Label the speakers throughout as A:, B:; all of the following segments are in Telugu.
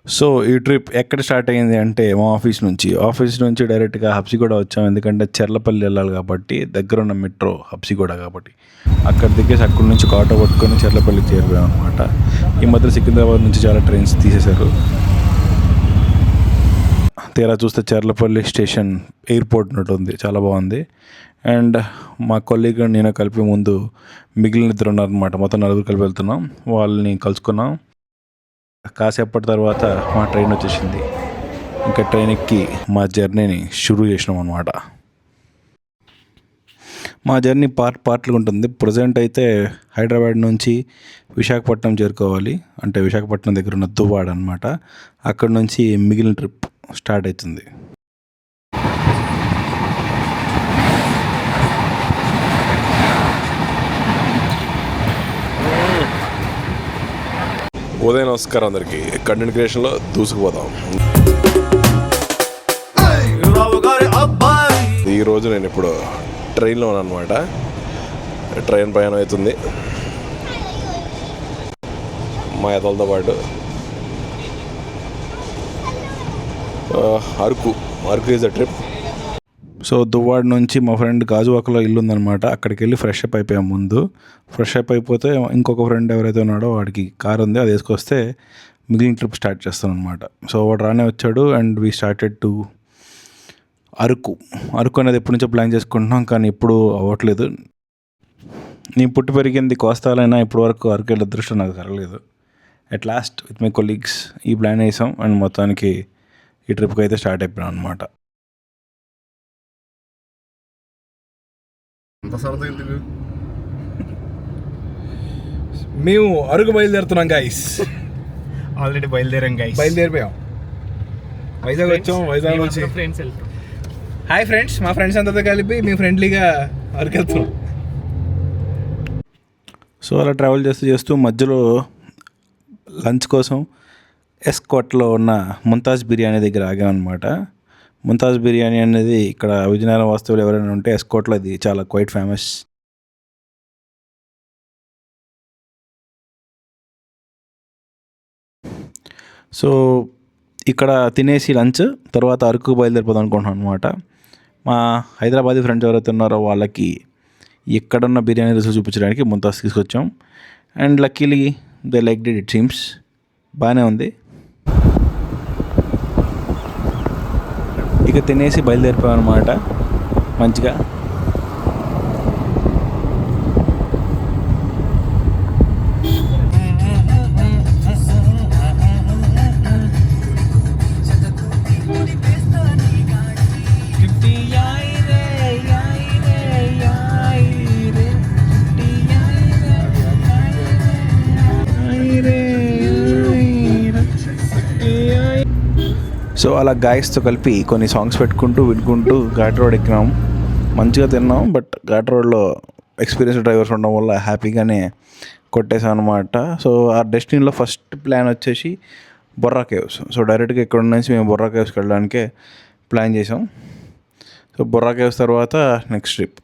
A: సో ఈ ట్రిప్ ఎక్కడ స్టార్ట్ అయ్యింది అంటే మా ఆఫీస్ నుంచి డైరెక్ట్గా హబ్సిగూడ వచ్చాం. ఎందుకంటే చెర్లపల్లి వెళ్ళాలి కాబట్టి దగ్గర ఉన్న మెట్రో హబ్సిగూడ కాబట్టి అక్కడ దిగేసి అక్కడి నుంచి ఒక ఆటో పట్టుకొని చెర్లపల్లికి చేరిపోయాం అనమాట. ఈ మధ్య సికింద్రాబాద్ నుంచి చాలా ట్రైన్స్ తీసేశారు. తీరా చూస్తే చెర్లపల్లి స్టేషన్ ఎయిర్పోర్ట్ ఉన్నట్టుంది, చాలా బాగుంది. అండ్ మా కొలీగ్ నేను కలిపి ముందు మిగిలిన ఇద్దరు ఉన్నారనమాట. మొత్తం నలుగురు కలిపి వెళ్తున్నాం. వాళ్ళని కలుసుకున్నాం. కాసేపటి తర్వాత మా ట్రైన్ వచ్చేసింది. ఇంకా ట్రైన్ ఎక్కి మా జర్నీని షురూ చేసినాం అనమాట. మా జర్నీ పార్ట్లుగా ఉంటుంది. ప్రజెంట్ అయితే హైదరాబాద్ నుంచి విశాఖపట్నం చేరుకోవాలి. అంటే విశాఖపట్నం దగ్గర ఉన్న దువ్వాడ అనమాట. అక్కడ నుంచి మిగిలిన ట్రిప్ స్టార్ట్ అవుతుంది.
B: ఉదయం నమస్కారం అందరికీ. కంటెంట్ క్రియేషన్లో దూసుకుపోదాం. ఈరోజు నేను ఇప్పుడు ట్రైన్లో ఉన్నాను అనమాట. ట్రైన్ ప్రయాణం అవుతుంది మా ఎదలతో పాటు. Araku is a trip.
A: So Duvvada నుంచి మా ఫ్రెండ్ గాజువాకలో ఇల్లు ఉందనమాట. అక్కడికి వెళ్ళి ఫ్రెష్ అప్ అయిపోయాం. ముందు ఫ్రెష్ అప్ అయిపోతే ఇంకొక ఫ్రెండ్ ఎవరైతే ఉన్నాడో వాడికి కార్ ఉంది, అది వేసుకొస్తే మిగిలిన ట్రిప్ స్టార్ట్ చేస్తాం అనమాట. సో వాడు రానే వచ్చాడు and we started to Araku అనేది ఎప్పటి నుంచో ప్లాన్ చేసుకుంటున్నాం, కానీ ఎప్పుడు అవ్వట్లేదు. నేను పుట్టి పెరిగింది కోస్తాలైనా ఇప్పటి వరకు అరకు వెళ్ళే అదృష్టం నాకు కలగలేదు. At last with my colleagues ఈ ప్లాన్ వేసాం అండ్ మొత్తానికి ఈ ట్రిప్కి అయితే స్టార్ట్ అయిపోయాం అనమాట.
C: మేము అరకు బయలుదేరుతున్నాం గైస్.
D: ఆల్రెడీ
C: బయలుదేరిపోయాం. వైజాగ్ వచ్చాం. వైజాగ్ నుంచి హాయ్ ఫ్రెండ్స్, మా ఫ్రెండ్స్ అంతా కలిపి మేము ఫ్రెండ్లీగా అరకు వెళ్తున్నాం.
A: సో అలా ట్రావెల్ చేస్తూ మధ్యలో లంచ్ కోసం ఎస్కోట్లో ఉన్న ముంతాజ్ బిర్యానీ దగ్గర ఆగామన్నమాట. ముంతాజ్ బిర్యానీ అనేది ఇక్కడ విజయనగరం వాస్తవులు ఎవరైనా ఉంటే ఎస్కోట్లో అది చాలా క్వైట్ ఫేమస్. సో ఇక్కడ తినేసి లంచ్ తర్వాత అరకు బయలుదేరిపోదాం అనుకుంటున్నాం అనమాట. మా హైదరాబాదీ ఫ్రెండ్స్ ఎవరైతే ఉన్నారో వాళ్ళకి ఎక్కడున్న బిర్యానీ రుచి చూపించడానికి ముంతాజ్ తీసుకొచ్చాం. And luckily they like did, it seems బాగానే ఉంది. ఇక తినేసి బయలుదేరిపోయాం అనమాట మంచిగా. సో అలా గాయస్తో కలిపి కొన్ని సాంగ్స్ పెట్టుకుంటూ వినుకుంటూ ఘాట్ రోడ్ ఎక్కినాం. మంచిగా తిన్నాం. బట్ ఘాట్ రోడ్లో ఎక్స్పీరియన్స్ డ్రైవర్స్ ఉండడం వల్ల హ్యాపీగానే కొట్టేసాం అనమాట. సో ఆ డెస్టినీలో ఫస్ట్ ప్లాన్ వచ్చేసి బొర్రా కేవ్స్. సో డైరెక్ట్గా ఇక్కడ నుంచి మేము బొర్రా కేవ్స్కి వెళ్ళడానికే ప్లాన్ చేసాం. సో బొర్రా కేవ్స్ తర్వాత next trip.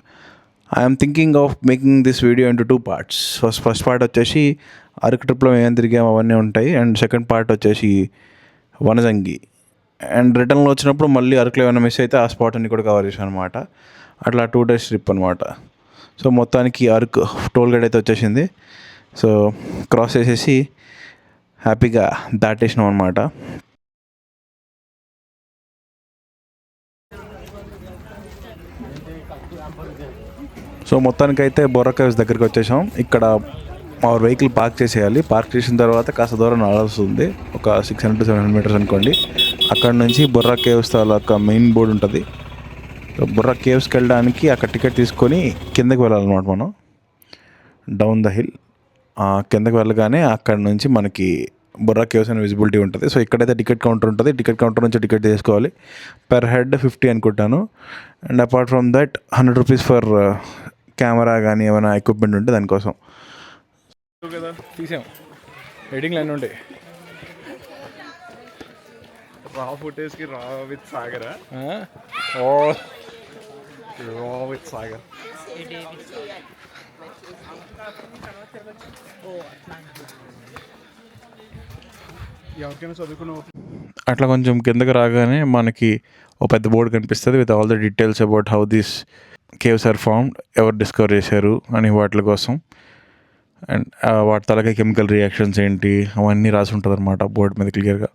A: I'm thinking of making this video into 2 parts. First part వచ్చేసి అరకు ట్రిప్లో ఏం తిరిగాము అవన్నీ ఉంటాయి. అండ్ సెకండ్ పార్ట్ వచ్చేసి వనజంగి. అండ్ రిటర్న్లో వచ్చినప్పుడు మళ్ళీ అరకులో ఏమైనా మిస్ అయితే ఆ స్పాట్ అన్ని కూడా కవర్ చేసాను అనమాట. అట్లా 2 days ట్రిప్ అనమాట. సో మొత్తానికి అరకు టోల్ గేట్ అయితే వచ్చేసింది. సో క్రాస్ చేసేసి హ్యాపీగా దాటేసినాం అనమాట. సో మొత్తానికైతే బొర్రా కేవ్స్ దగ్గరికి వచ్చేసాం. ఇక్కడ మా వెహికల్ పార్క్ చేసేయాలి. పార్క్ చేసిన తర్వాత కాస్త దూరం నడవస్తుంది, ఒక 600 to 700 meters అనుకోండి. అక్కడ నుంచి బొర్రా కేవ్స్ తాలూకా మెయిన్ బోర్డు ఉంటుంది. బొర్రా కేవ్స్కి వెళ్ళడానికి అక్కడ టికెట్ తీసుకొని కిందకి వెళ్ళాలన్నమాట. మనం డౌన్ ద హిల్ కిందకి వెళ్ళగానే అక్కడ నుంచి మనకి బొర్రా కేవ్స్ అనే విజిబిలిటీ ఉంటుంది. సో ఇక్కడైతే టికెట్ కౌంటర్ ఉంటుంది. టికెట్ కౌంటర్ నుంచి టికెట్ తీసుకోవాలి. పర్ హెడ్ 50 అనుకుంటాను. And apart from that 100 rupees for camera కానీ ఏమైనా ఎక్విప్మెంట్ ఉంటే దానికోసం.
C: కదా తీసాం. ఎడిటింగ్ లైన్ ఉంటాయి. రా ఫుటేజ్కి రా విత్ సాగర్. రా విత్ సాగర్.
D: ఎవరికైనా చదువుకున్న
A: అట్లా కొంచెం కిందకి రాగానే మనకి ఒక పెద్ద బోర్డు కనిపిస్తుంది with all the details about how this caves are found, ఎవరు డిస్కవర్ చేశారు అని వాటి కోసం, అండ్ వాటి తలకి కెమికల్ రియాక్షన్స్ ఏంటి అవన్నీ రాసి ఉంటుంది అనమాట బోర్డు మీద క్లియర్గా.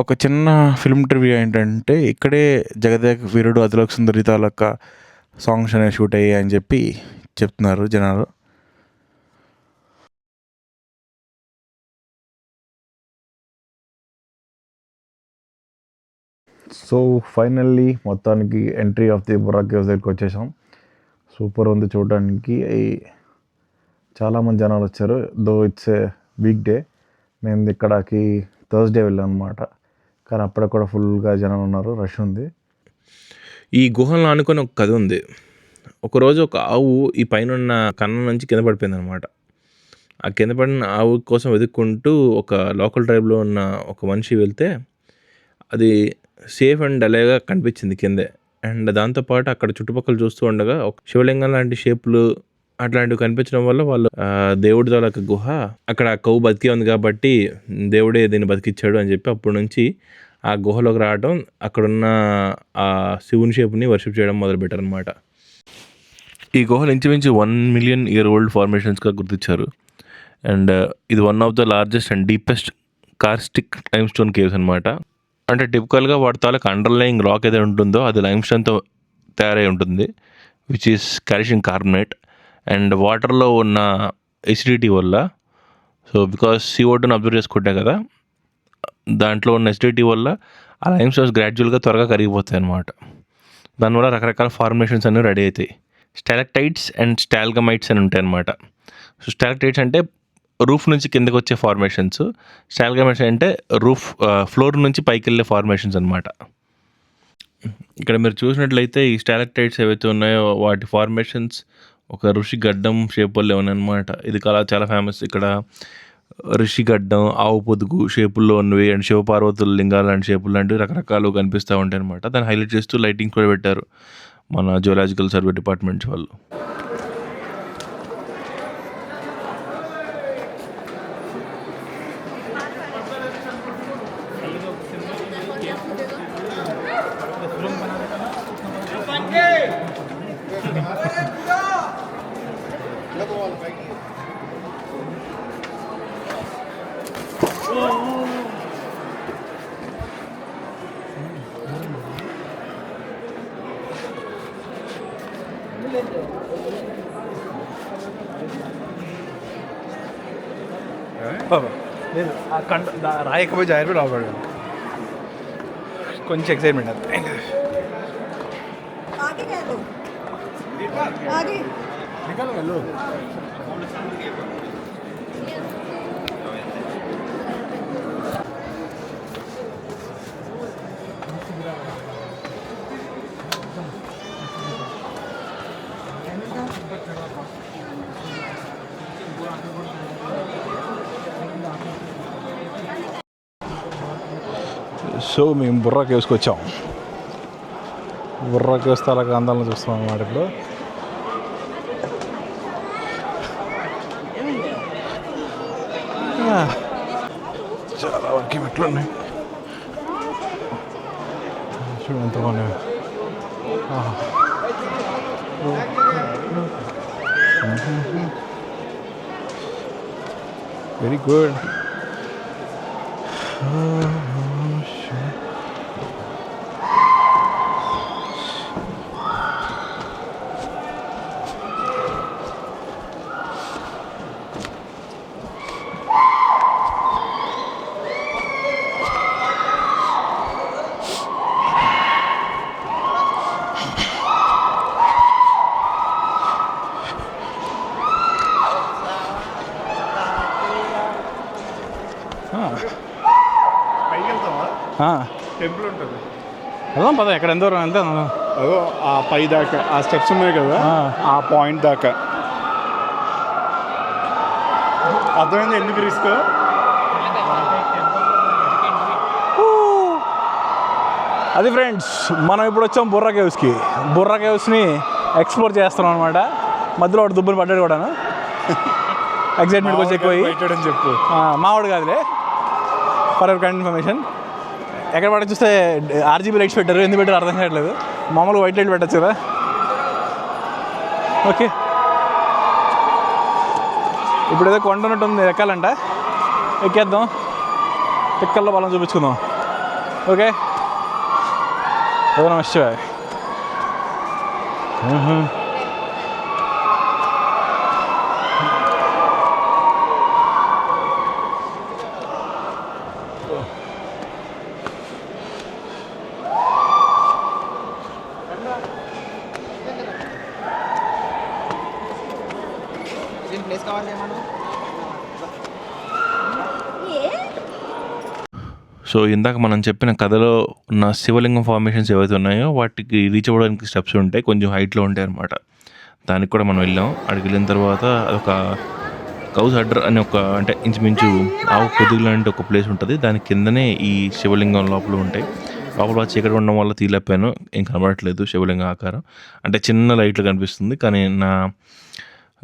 A: ఒక చిన్న ఫిల్మ్ ట్రివియా ఏంటంటే ఇక్కడే జగదేక వీరుడు అతిలోక సుందరి తాలూకా సాంగ్స్ అనేవి షూట్ అయ్యాయి అని చెప్పి చెప్తున్నారు జనాలు. సో ఫైనల్లీ మొత్తానికి entry of the Borra caves దగ్గరికి వచ్చేసాం. సూపర్ ఉంది చూడడానికి. చాలామంది జనాలు వచ్చారు. Though it's a weekday. మేము ఇక్కడికి థర్స్డే వెళ్ళాం అనమాట. కానీ అక్కడ కూడా ఫుల్గా జనాలు ఉన్నారు, రష్ ఉంది.
E: ఈ గుహలను ఆనుకొని ఒక కథ ఉంది. ఒకరోజు ఒక ఆవు ఈ పైన ఉన్న కన్నం నుంచి కింద పడిపోయింది అనమాట. ఆ కింద పడిన ఆవు కోసం వెతుక్కుంటూ ఒక లోకల్ ట్రైబ్లో ఉన్న ఒక మనిషి వెళ్తే అది సేఫ్ అండ్ అలాగా కనిపించింది కిందే. అండ్ దాంతోపాటు అక్కడ చుట్టుపక్కల చూస్తూ ఉండగా ఒక శివలింగం లాంటి షేపులు అట్లాంటివి కనిపించడం వల్ల వాళ్ళు దేవుడి తాలూకా గుహ, అక్కడ కవ్వు బతికే ఉంది కాబట్టి దేవుడే దీన్ని బతికిచ్చాడు అని చెప్పి అప్పటి నుంచి ఆ గుహలోకి రావడం, అక్కడున్న ఆ శివుని షేపుని వర్షిప్ చేయడం మొదలుపెట్టారు అనమాట. ఈ గుహలు ఇంచుమించు 1 మిలియన్ ఇయర్ ఓల్డ్ ఫార్మేషన్స్గా గుర్తించారు. అండ్ ఇది one of the largest and deepest karstic limestone caves అనమాట. అంటే టిపికల్గా వాటి తాలూకా అండర్లయింగ్ రాక్ ఏదైతే ఉంటుందో అది లైమ్ స్టోన్తో తయారై ఉంటుంది, which is calcium carbonate. And వాటర్లో ఉన్న ఎసిడిటీ వల్ల, సో బికాస్ CO2ని అబ్జర్వ్ చేసుకుంటాం కదా, దాంట్లో ఉన్న ఎసిడిటీ వల్ల ఆ లైమ్ స్టోన్స్ గ్రాడ్యువల్గా త్వరగా కరిగిపోతాయి అన్నమాట. దానివల్ల రకరకాల ఫార్మేషన్స్ అనేవి రెడీ అవుతాయి. స్టాలక్టైట్స్ అండ్ స్టాల్గమైట్స్ అని ఉంటాయి అన్నమాట. సో స్టాలక్టైట్స్ అంటే రూఫ్ నుంచి కిందకి వచ్చే ఫార్మేషన్స్, స్టాల్గమైట్స్ అంటే ఫ్లోర్ నుంచి పైకి వెళ్ళే ఫార్మేషన్స్ అనమాట. ఇక్కడ మీరు చూసినట్లయితే ఈ స్టాలక్టైట్స్ ఏవైతే ఉన్నాయో వాటి ఫార్మేషన్స్ ఒక ఋషి గడ్డం షేప్ వల్లే ఉన్నాయన్నమాట. ఇది చాలా ఫేమస్. ఇక్కడ ఋషి గడ్డం, ఆవు పొదుగు షేపుల్లో ఉన్నవి అండ్ శివపార్వతుల లింగాలు లాంటి షేపులు లాంటివి రకరకాలు కనిపిస్తూ ఉంటాయి అనమాట. దాన్ని హైలైట్ చేస్తూ లైటింగ్ కూడా పెట్టారు మన జియోలాజికల్ సర్వే డిపార్ట్మెంట్స్ వాళ్ళు.
C: లేదు రాయకపోయి జాగ్రత్త రాబడి కొంచెం ఎక్సైట్మెంట్ అది. సో మేము బుర్రా కేవ్స్కి వచ్చాం. బుర్రా కేవ్స్ తాలూకా అందాలను చూస్తాం అన్నమాట. ఇప్పుడు చాలా వరకు మెట్లు ఉన్నాయి. చూడండి ఎంత బాగున్నాయి. Very good.
D: టెంపుల్ ఉంటుంది.
C: వెళ్దాం పద. ఎక్కడ ఎంత దూరం వెళ్తే
D: అదో ఆ పై దాకా ఆ స్టెప్స్ ఉన్నాయి కదా, ఆ పాయింట్ దాకా. అర్థమైంది ఎందుకు రిస్క్.
C: అది ఫ్రెండ్స్, మనం ఇప్పుడు వచ్చాం బుర్రా కేవ్స్కి. బుర్రా కేవ్స్ని ఎక్స్ప్లోర్ చేస్తున్నాం అనమాట. మధ్యలో ఒకటి దుబ్బుని పడ్డాడు కూడాను. ఎగ్జైట్మెంట్ కొంచెం ఎక్కువ
D: పెట్టాడని చెప్పు.
C: మావాడు కాదులే. For ever kind information. ఎక్కడ పడ చూస్తే RGB లైట్స్ పెట్టారు, ఎందుకు పెట్టారు అర్థం కావట్లేదు. మామూలుగా వైట్ లైట్ పెట్టచ్చు కదా. ఓకే, ఇప్పుడు ఏదో కొండ ఉన్నట్టుంది, ఎక్కాలంట. ఎక్కేద్దాం, పిక్కల్లో బలం చూపించుకుందాం. ఓకే, ఏదో నమస్తే.
E: సో ఇందాక మనం చెప్పిన కథలో ఉన్న శివలింగం ఫార్మేషన్స్ ఏవైతే ఉన్నాయో వాటికి రీచ్ అవ్వడానికి స్టెప్స్ ఉంటాయి, కొంచెం హైట్లో ఉంటాయి అన్నమాట. దానికి కూడా మనం వెళ్ళాం. అక్కడికి వెళ్ళిన తర్వాత అదొక కౌస్ అడ్డర్ అనే ఒక అంటే ఇంచుమించు ఆవు పొదుగు లాంటి ఒక ప్లేస్ ఉంటుంది. దాని కిందనే ఈ శివలింగం లోపల ఉంటాయి. లోపల చీకటి ఉండడం వల్ల తీలేపాను, ఏం కనబడట్లేదు శివలింగం ఆకారం. అంటే చిన్న లైట్లు కనిపిస్తుంది, కానీ నా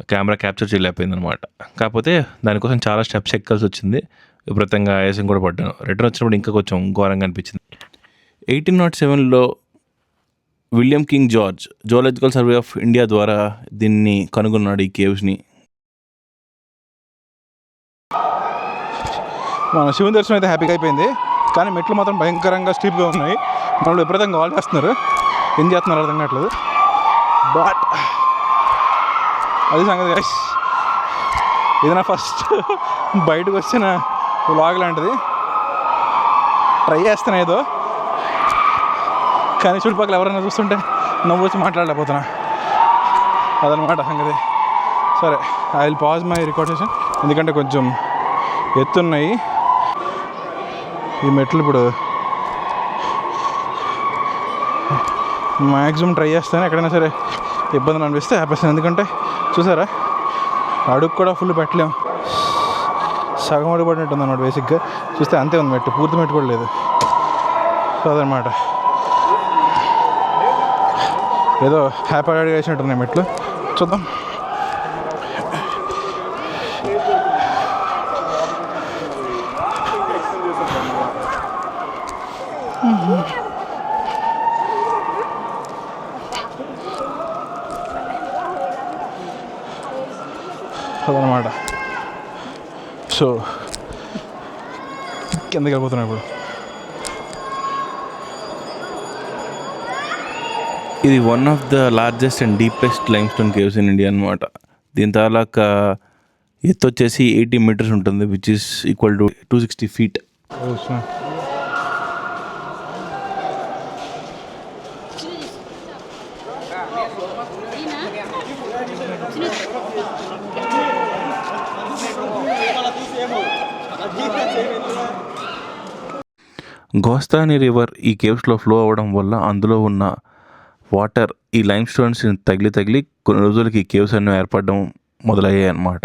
E: కెమెరా క్యాప్చర్ చేయలేకపోయింది అనమాట. కాకపోతే దానికోసం చాలా స్టెప్స్ ఎక్కాల్సి వచ్చింది, విపరీతంగా ఆయాసం కూడా పడ్డాను. రిటర్న్ వచ్చినప్పుడు ఇంకా కొంచెం ఘోరంగా అనిపించింది. 1807లో William King George Zoological Survey of India ద్వారా దీన్ని కనుగొన్నాడు, ఈ కేవ్స్ని.
C: మన శివుని దర్శనం అయితే హ్యాపీగా అయిపోయింది, కానీ మెట్లు మాత్రం భయంకరంగా స్టీప్గా ఉన్నాయి. మనల్ని విపరీతంగా కాల్ చేస్తున్నారు, ఏం చేస్తున్నారు అర్థం కావట్లేదు. బట్ అది సంగతి గైస్, ఇది నా ఫస్ట్ బయటకు వచ్చిన వ్లాగ్ లాంటిది. ట్రై చేస్తాను ఏదో, కానీ చుట్టుపక్కల ఎవరైనా చూస్తుంటే నవ్వు వచ్చి మాట్లాడలేకపోతున్నా. అదనమాట సంగతి. సరే, ఐ విల్ పాజ్ మై రికార్డేషన్, ఎందుకంటే కొంచెం ఎత్తున్నాయి ఈ మెట్లు. ఇప్పుడు మ్యాక్సిమం ట్రై చేస్తాను, ఎక్కడైనా సరే ఇబ్బందులు అనిపిస్తే ఆపేస్తాను. ఎందుకంటే చూసారా, అడుగు కూడా ఫుల్ పెట్టలేము, సగం అడుగు పడినట్టు ఉంది అన్నమాట. బేసిక్గా చూస్తే అంతే ఉంది మెట్టు, పూర్తి మెట్టు కూడా లేదు. సో అదనమాట, ఏదో హ్యాపీ అడుగు వేసినట్టున్నాయి మెట్లు. చూద్దాం. అదనమాట. సో కిందకి వెళ్ళిపోతున్నాయి ఇప్పుడు.
E: ఇది one of the largest and deepest limestone caves in India అనమాట. దీని తాలూకా ఎత్తు వచ్చేసి 80 meters ఉంటుంది, which is equal to 260 feet. Gostani river ఈ కేవ్స్లో ఫ్లో అవ్వడం వల్ల అందులో ఉన్న వాటర్ ఈ లైమ్ స్టోన్స్ తగిలి కొన్ని రోజులకి ఈ కేవ్స్ అన్నీ ఏర్పడడం మొదలయ్యాయి అన్నమాట.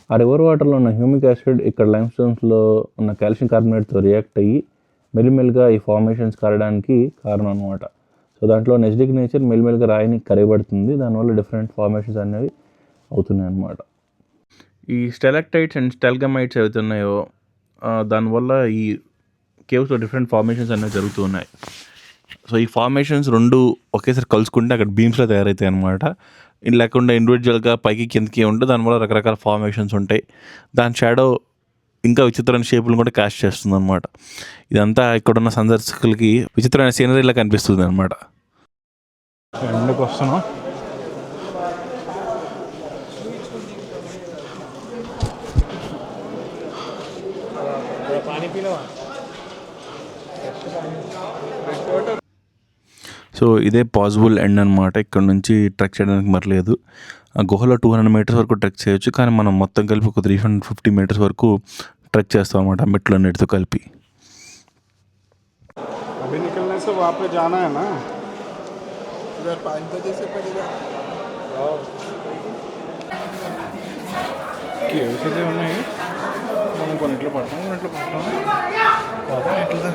E: ఆ రివర్ వాటర్లో ఉన్న హ్యూమిక్ యాసిడ్ ఇక్కడ లైమ్ స్టోన్స్లో ఉన్న కాల్షియం కార్బోనేట్తో రియాక్ట్ అయ్యి మెల్లిమెల్లిగా ఈ ఫార్మేషన్స్ కారడానికి కారణం అనమాట. సో దాంట్లో నెజిడిక్ నేచర్ మెల్లిమెల్లిగా రాయిని కరిగబడుతుంది, దానివల్ల డిఫరెంట్ ఫార్మేషన్స్ అనేవి అవుతున్నాయి అన్నమాట. ఈ స్టెలక్టైట్స్ అండ్ స్టెల్గమైట్స్ ఏవైతే ఉన్నాయో దానివల్ల ఈ కేవ్స్లో డిఫరెంట్ ఫార్మేషన్స్ అనేవి జరుగుతూ ఉన్నాయి. సో ఈ ఫార్మేషన్స్ రెండు ఒకేసారి కలుసుకుంటే అక్కడ బీమ్స్లో తయారవుతాయి అన్నమాట. ఇది లేకుండా ఇండివిజువల్గా పైకి కిందకి ఉంటే దానివల్ల రకరకాల ఫార్మేషన్స్ ఉంటాయి. దాని షాడో ఇంకా విచిత్రమైన షేపులను కూడా క్యాష్ చేస్తుంది అనమాట. ఇదంతా ఇక్కడున్న సందర్శకులకి విచిత్రమైన సీనరీలా కనిపిస్తుంది అనమాట.
C: ఎండకు వస్తున్నాం.
E: సో ఇదే పాసిబుల్ ఎండ్ అనమాట. ఇక్కడ నుంచి ట్రెక్ చేయడానికి మరలేదు. ఆ గుహలో 200 meters వరకు ట్రెక్ చేయొచ్చు, కానీ మనం మొత్తం కలిపి ఒక 350 meters వరకు ట్రెక్ చేస్తాం అనమాట మెట్లు అన్నిటితో కలిపి.
D: अभी निकलने से वहाँ पे जाना है ना,
C: इधर 5 बजे से पड़ेगा. కేవ్స్ అయితే ఉన్నాయి, మనం కొన్నిట్లో పడతాం, కొన్నిట్లో పడతాం. ఎట్లా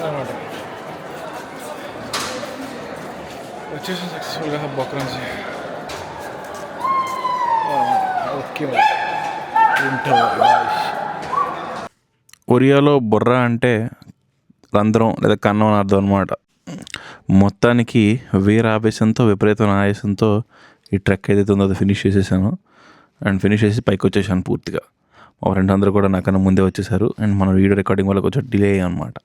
C: అనమాట వచ్చేసి సక్సెస్ఫుల్గా బొక్కరించి
A: ఒరియాలో బుర్ర అంటే రంధ్రం లేదా కన్నం అని అర్థం అనమాట. మొత్తానికి వేరే ఆవేశంతో విపరీతమైన ఆవేశంతో ఈ ట్రెక్ ఏదైతే ఉందో అది ఫినిష్ చేసేసాను. అండ్ ఫినిష్ చేసి పైకి వచ్చేసాను పూర్తిగా. మా ఫ్రెండ్స్ అందరూ కూడా నాకన్నా ముందే వచ్చేసారు. అండ్ మన వీడియో రికార్డింగ్ వల్ల కొంచెం డిలే అయ్యాం అనమాట.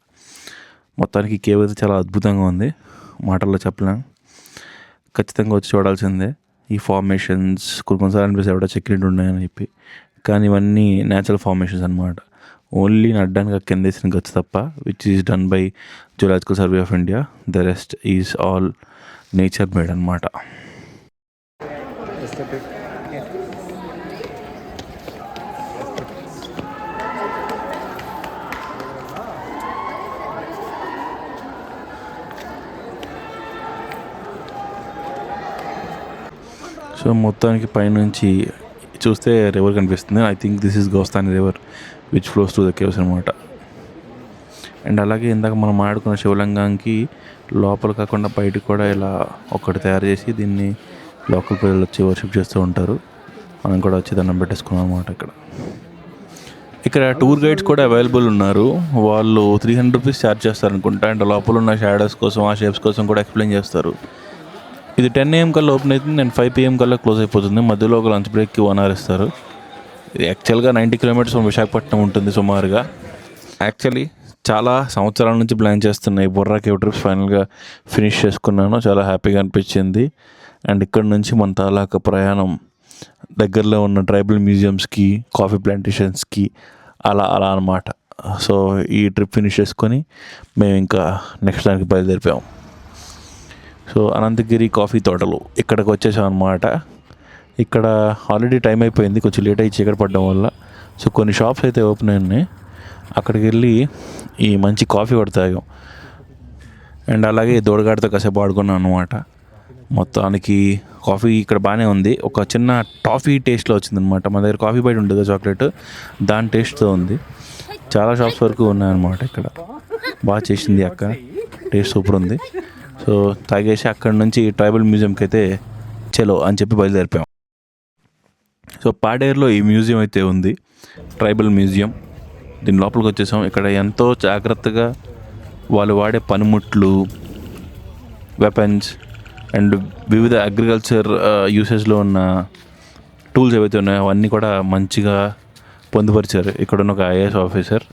A: మొత్తానికి కేవ్ అయితే చాలా అద్భుతంగా ఉంది, మాటల్లో చెప్పలేం. ఖచ్చితంగా వచ్చి చూడాల్సిందే. ఈ ఫార్మేషన్స్ కొన్నిసార్లు అనిపిస్తే ఎవడో చెక్కినట్టు ఉన్నాయని చెప్పి, కానీ ఇవన్నీ న్యాచురల్ ఫార్మేషన్స్ అనమాట. ఓన్లీ నడ్డానికి కింద వేసిన గచ్చు తప్ప, which is done by Zoological Survey of India. The rest is all nature made అనమాట. సో మొత్తానికి పైనుంచి చూస్తే రివర్ కనిపిస్తుంది. I think this is Gostani river which flows to the caves అనమాట. అండ్ అలాగే ఇందాక మనం ఆడుకున్న శివలింగానికి లోపల కాకుండా బయటకు కూడా ఇలా ఒకటి తయారు చేసి దీన్ని లోకల్ ప్రజలు వచ్చి వర్షిప్ చేస్తూ ఉంటారు. మనం కూడా వచ్చి దండం పెట్టేసుకున్నాం అనమాట. ఇక్కడ టూర్ గైడ్స్ కూడా అవైలబుల్ ఉన్నారు. వాళ్ళు 300 రూపీస్ ఛార్జ్ చేస్తారు అనుకుంటా. అండ్ లోపల ఉన్న షాడోస్ కోసం, ఆ షేప్స్ కోసం కూడా ఎక్స్ప్లెయిన్ చేస్తారు. ఇది 10 AM కల్లా ఓపెన్ అవుతుంది అండ్ 5 PM కల్లా క్లోజ్ అయిపోతుంది. మధ్యలో ఒక లంచ్ బ్రేక్కి 1 hour ఇస్తారు. ఇది యాక్చువల్గా 90 kilometers ఫ్రమ్ విశాఖపట్నం ఉంటుంది సుమారుగా. యాక్చువల్లీ చాలా సంవత్సరాల నుంచి ప్లాన్ చేస్తున్నాయి బుర్రా కేవ్ ట్రిప్స్. ఫైనల్గా ఫినిష్ చేసుకున్నాను. చాలా హ్యాపీగా అనిపించింది. అండ్ ఇక్కడ నుంచి మన తాలూకా ప్రయాణం దగ్గరలో ఉన్న ట్రైబల్ మ్యూజియంస్కి, కాఫీ ప్లాంటేషన్స్కి అలా అనమాట. సో ఈ ట్రిప్ ఫినిష్ చేసుకొని మేము ఇంకా నెక్స్ట్ దానికి బయలుదేరిపోయాం. సో అనంతగిరి కాఫీ తోటలు ఇక్కడికి వచ్చేసాం అనమాట. ఇక్కడ ఆల్రెడీ టైం అయిపోయింది, కొంచెం లేట్ అయ్యి చీకటి పడడం వల్ల. సో కొన్ని షాప్స్ అయితే ఓపెన్ అయినాయి. అక్కడికి వెళ్ళి ఈ మంచి కాఫీ కూడా తాగాం. అండ్ అలాగే దూడగాడితో కాసేపు ఆడుకున్నాం అనమాట. మొత్తానికి కాఫీ ఇక్కడ బాగానే ఉంది. ఒక చిన్న టాఫీ టేస్ట్లో వచ్చిందనమాట. మన దగ్గర కాఫీ బయట ఉంటుంది చాక్లెట్, దాని టేస్ట్తో ఉంది. చాలా షాప్స్ వరకు ఉన్నాయన్నమాట ఇక్కడ. బాగా చేసింది అక్క, టేస్ట్ సూపర్ ఉంది. సో తాగేసి అక్కడ నుంచి ట్రైబల్ మ్యూజియంకి అయితే చలో అని చెప్పి బయలుదేరిపోయాం. సో పాడేరులో ఈ మ్యూజియం అయితే ఉంది, ట్రైబల్ మ్యూజియం. దీని లోపలికి వచ్చేసాం. ఇక్కడ ఎంతో జాగ్రత్తగా వాళ్ళు వాడే పనిముట్లు, వెపన్స్ అండ్ వివిధ అగ్రికల్చర్ యూసేజ్లో ఉన్న టూల్స్ ఏవైతే ఉన్నాయో అవన్నీ కూడా మంచిగా పొందుపరిచారు. ఇక్కడ ఉన్న ఒక IAS officer.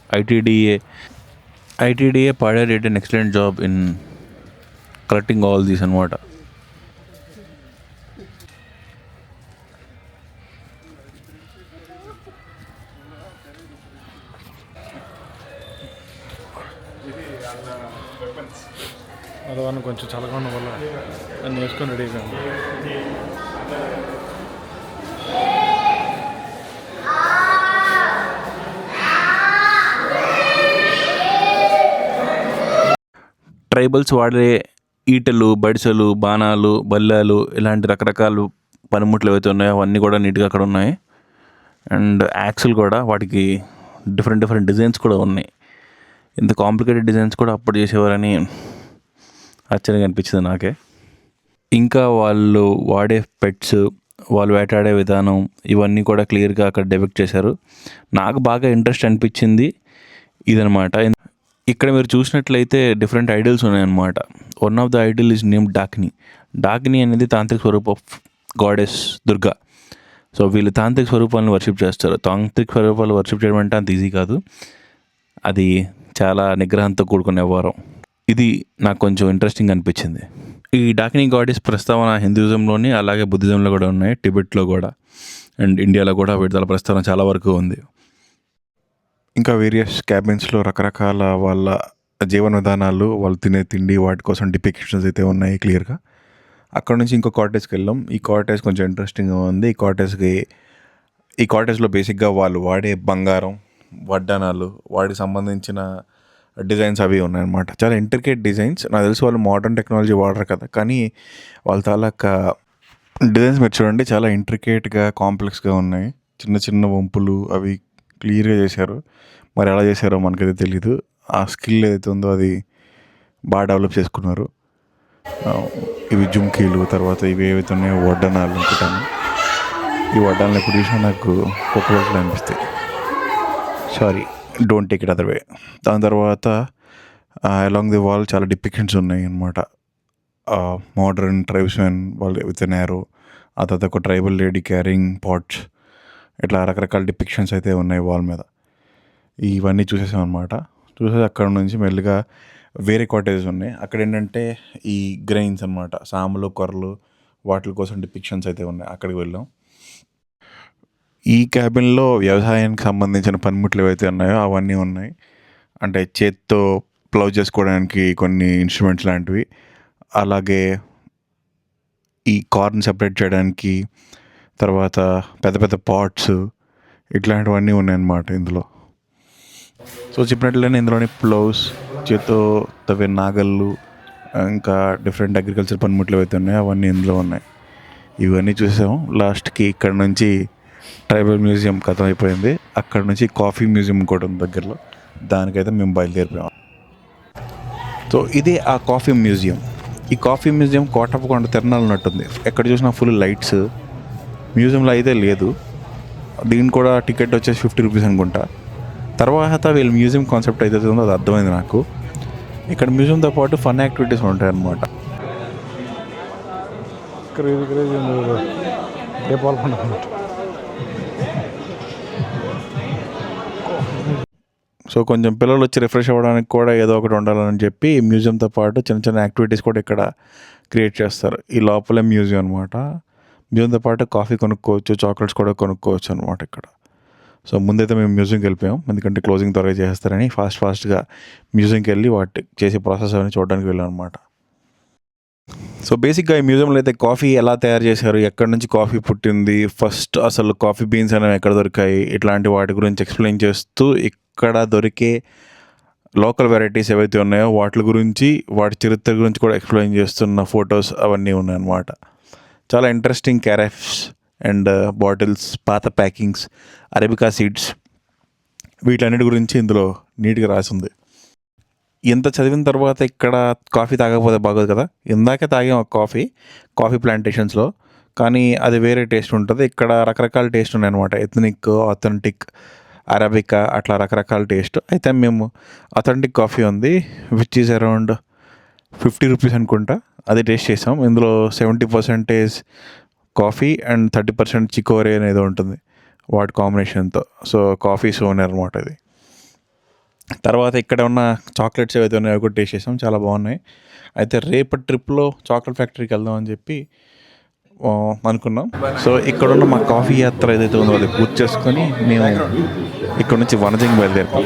A: ITDA Paderu did an excellent job in collecting all these అనమాట.
C: అదవన్న కొంచెం చల్లగా ఉండడం వల్ల దాన్ని వేసుకొని రెడీగా ఉంది.
A: ట్రైబల్స్ వాడే ఈటలు, బడిసెలు, బాణాలు, బల్లాలు ఇలాంటి రకరకాల పనిముట్లు ఏవైతే ఉన్నాయో అవన్నీ కూడా నీట్గా అక్కడ ఉన్నాయి. అండ్ యాక్సులు కూడా, వాటికి డిఫరెంట్ డిజైన్స్ కూడా ఉన్నాయి. ఇంత కాంప్లికేటెడ్ డిజైన్స్ కూడా అప్పుడు చేసేవారని ఆశ్చర్యంగా అనిపించింది నాకే. ఇంకా వాళ్ళు వాడే పెట్స్, వాళ్ళు వేటాడే విధానం ఇవన్నీ కూడా క్లియర్గా అక్కడ డెపిక్ట్ చేశారు. నాకు బాగా ఇంట్రెస్ట్ అనిపించింది ఇదనమాట. ఇక్కడ మీరు చూసినట్లయితే డిఫరెంట్ ఐడల్స్ ఉన్నాయన్నమాట. One of the idol is name Dakini. Dakini అనేది తాంత్రిక స్వరూప్ ఆఫ్ గాడెస్ దుర్గా. సో వీళ్ళు తాంత్రిక స్వరూపాలను వర్షిప్ చేస్తారు. తాంత్రిక స్వరూపాలు వర్షిప్ చేయడం అంటే అంత ఈజీ కాదు, అది చాలా నిగ్రహంతో కూడుకునే వ్యవహారం. ఇది నాకు కొంచెం ఇంట్రెస్టింగ్ అనిపించింది. ఈ డాకిని గాడెస్ ప్రస్తావన హిందూయిజంలోని అలాగే బుద్ధిజంలో కూడా ఉన్నాయి, టిబెట్లో కూడా అండ్ ఇండియాలో కూడా వీటి ప్రస్తావన చాలా వరకు ఉంది. ఇంకా వేరియస్ క్యాబిన్స్లో రకరకాల వాళ్ళ జీవన విధానాలు, వాళ్ళు తినే తిండి, వాటి కోసం డిపిక్షన్స్ అయితే ఉన్నాయి క్లియర్గా. అక్కడ నుంచి ఇంకో కాటేజ్కి వెళ్ళాం. ఈ కాటేజ్ కొంచెం ఇంట్రెస్టింగ్గా ఉంది. ఈ కాటేజ్లో బేసిక్గా వాళ్ళు వాడే బంగారం, వడ్డానాలు, వాటికి సంబంధించిన డిజైన్స్ అవి ఉన్నాయన్నమాట. చాలా ఇంట్రికేట్ డిజైన్స్. నాకు తెలిసి వాళ్ళు మోడర్న్ టెక్నాలజీ వాడరు కదా, కానీ వాళ్ళ తాలూకా డిజైన్స్ మీరు చూడండి, చాలా ఇంట్రికేట్గా, కాంప్లెక్స్గా ఉన్నాయి. చిన్న వంపులు అవి క్లియర్గా చేశారు. మరి ఎలా చేశారో మనకైతే తెలీదు. ఆ స్కిల్ ఏదైతే ఉందో అది బాగా డెవలప్ చేసుకున్నారు. ఇవి జుమ్కీలు, తర్వాత ఇవి ఏవైతే ఉన్నాయో వడ్డానాలు అనుకుంటాను. ఈ వడ్డాలను ఎప్పుడు చూసినా నాకు కుక్కలు అనిపిస్తాయి. Sorry, don't take it other way. దాని తర్వాత అలాంగ్ ది వాల్ చాలా డిపిక్షన్స్ ఉన్నాయి అన్నమాట. మోడర్న్ ట్రైబ్స్మెన్ వాళ్ళు విత్ ఎన్ యారో, ఆ తర్వాత ఒక ట్రైబల్ లేడీ క్యారింగ్ పాట్స్, ఇట్లా రకరకాల డిపిక్షన్స్ అయితే ఉన్నాయి వాల్ మీద. ఇవన్నీ చూసేసాం అనమాట. చూసేసి అక్కడ నుంచి మెల్లిగా వేరే కాటేజెస్ ఉన్నాయి. అక్కడ ఏంటంటే ఈ గ్రెయిన్స్ అనమాట, సాములు కొర్రలు, వాటి కోసం డిపిక్షన్స్ అయితే ఉన్నాయి. అక్కడికి వెళ్ళాం. ఈ క్యాబిన్లో వ్యవసాయానికి సంబంధించిన పనిముట్లు ఏవైతే ఉన్నాయో అవన్నీ ఉన్నాయి. అంటే చేత్తో ప్లౌ చేసుకోవడానికి కొన్ని ఇన్స్ట్రుమెంట్స్ లాంటివి, అలాగే ఈ కార్న్ సెపరేట్ చేయడానికి, తర్వాత పెద్ద పెద్ద పాట్స్, ఇట్లాంటివన్నీ ఉన్నాయన్నమాట ఇందులో. సో చెప్పినట్లనే ఇందులోని ప్లౌస్, చేత్తో తవ్వే నాగళ్ళు, ఇంకా డిఫరెంట్ అగ్రికల్చర్ పనిముట్లు ఏవైతే ఉన్నాయో అవన్నీ ఇందులో ఉన్నాయి. ఇవన్నీ చూసాం. లాస్ట్కి ఇక్కడ నుంచి ట్రైబల్ మ్యూజియం ఖతం అయిపోయింది. అక్కడ నుంచి కాఫీ మ్యూజియం కూడా ఉంది దగ్గరలో, దానికైతే మేము బయలుదేరిపోయాం. సో ఇదే ఆ కాఫీ మ్యూజియం. ఈ కాఫీ మ్యూజియం కోటప్పకొండ తిరణాలు ఉన్నట్టుంది. ఎక్కడ చూసినా ఫుల్ లైట్స్. మ్యూజియంలో అయితే లేదు. దీనికి కూడా టికెట్ వచ్చేసి 50 రూపీస్ అనుకుంటా. తర్వాత వీళ్ళ మ్యూజియం కాన్సెప్ట్ అయితే ఉందో అది అర్థమైంది నాకు. ఇక్కడ మ్యూజియంతో పాటు ఫన్ యాక్టివిటీస్ ఉంటాయి అన్నమాట. సో కొంచెం పిల్లలు వచ్చి రిఫ్రెష్ అవ్వడానికి కూడా ఏదో ఒకటి ఉండాలని చెప్పి మ్యూజియంతో పాటు చిన్న చిన్న యాక్టివిటీస్ కూడా ఇక్కడ క్రియేట్ చేస్తారు. ఈ లోపలే మ్యూజియం అనమాట. మ్యూజియంతో పాటు కాఫీ కొనుక్కోవచ్చు, చాక్లెట్స్ కూడా కొనుక్కోవచ్చు అనమాట ఇక్కడ. సో ముందైతే మేము మ్యూజియంకి వెళ్ళిపోయాం, ఎందుకంటే క్లోజింగ్ త్వరగా చేసేస్తారని ఫాస్ట్గా మ్యూజియంకి వెళ్ళి వాటి చేసే ప్రాసెస్ అని చూడడానికి వెళ్ళాం అనమాట. సో బేసిక్గా ఈ మ్యూజియంలో అయితే కాఫీ ఎలా తయారు చేశారు, ఎక్కడి నుంచి కాఫీ పుట్టింది, ఫస్ట్ అసలు కాఫీ బీన్స్ అనేవి ఎక్కడ దొరికాయి, ఇట్లాంటి వాటి గురించి ఎక్స్ప్లెయిన్ చేస్తూ ఇక్కడ దొరికే లోకల్ వెరైటీస్ ఏవైతే ఉన్నాయో వాటి గురించి, వాటి చరిత్ర గురించి కూడా ఎక్స్ప్లెయిన్ చేస్తున్న ఫొటోస్ అవన్నీ ఉన్నాయన్నమాట. చాలా ఇంట్రెస్టింగ్ క్యారెఫ్స్ అండ్ బాటిల్స్, పాత ప్యాకింగ్స్, అరేబికా సీడ్స్, వీటన్నిటి గురించి ఇందులో నీట్గా రాసి ఉంది. ఇంత చదివిన తర్వాత ఇక్కడ కాఫీ తాగకపోతే బాగోదు కదా. ఇందాకే తాగాం ఒక కాఫీ ప్లాంటేషన్స్లో, కానీ అది వేరే టేస్ట్ ఉంటుంది. ఇక్కడ రకరకాల టేస్ట్ ఉన్నాయన్నమాట. ఎథనిక్, ఆథెంటిక్, అరబికా, అట్లా రకరకాల టేస్ట్. అయితే మేము అథెంటిక్ కాఫీ ఉంది, విచ్ ఈజ్ అరౌండ్ 50 రూపీస్ అనుకుంటా, అది టేస్ట్ చేసాం. ఇందులో 70% కాఫీ అండ్ 30% చికోరే అనేది ఉంటుంది వాటి కాంబినేషన్తో. సో కాఫీ సోనర్ అనమాట ఇది. తర్వాత ఇక్కడ ఉన్న చాక్లెట్స్ ఏవైతే ఉన్నాయో కూడా టేస్ట్ చేసాం, చాలా బాగున్నాయి. అయితే రేపటి ట్రిప్లో చాక్లెట్ ఫ్యాక్టరీకి వెళ్దాం అని చెప్పి అనుకున్నాం. సో ఇక్కడున్న మా కాఫీ యాత్ర ఏదైతే ఉందో అది పూర్తి చేసుకొని మేము ఇక్కడ నుంచి వనజంగి బయలుదేరుతాం.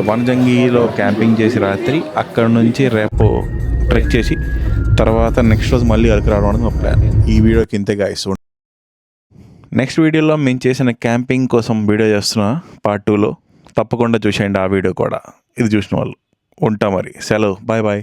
A: వనజంగిలో క్యాంపింగ్ చేసి రాత్రి అక్కడ నుంచి రేపు ట్రెక్ చేసి తర్వాత నెక్స్ట్ రోజు మళ్ళీ అరకు రావడం అనేది మా ప్లాన్. ఈ వీడియోకి ఇంతే గాయ్స్. నెక్స్ట్ వీడియోలో మేము చేసిన క్యాంపింగ్ కోసం వీడియో చేస్తున్నా పార్ట్ 2లో, తప్పకుండా చూసేయండి ఆ వీడియో కూడా. ఇది చూసిన వాళ్ళు. ఉంటా మరి, సెలవు, బాయ్ బాయ్.